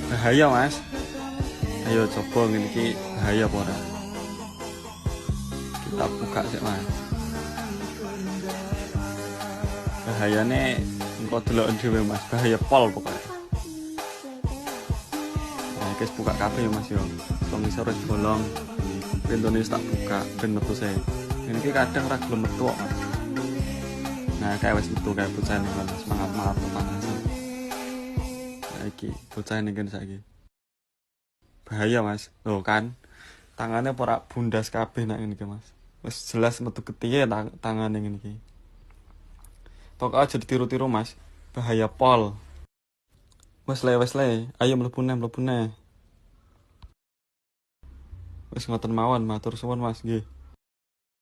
Bahaya Mas. Ayo coba ngene iki bahaya apa ora? Kita buka sih Mas. Bahayane engko delok dhewe Mas. Bahaya pol pokoknya. Nah, guys buka kabeh ya Mas yo. Wong iso wis bolong. Pintune tak buka ben metu sih. Ini iki kadang ra gelem metu kok Mas. Nah, kayak wis metu kayak bocah ning Mas. Semangat-semangat pemanasan. Iki bocah ning kene saiki. Bahaya Mas. Loh kan tangannya ora bundas kabeh nak ngene iki Mas. Wis jelas metu ketiye tangane ngene iki. Pokoknya aja ditiru-tiru Mas. Bahaya pol. Wes le. Ayo mlebu neh. Wis ngoten mawon, matur suwun Mas nggih.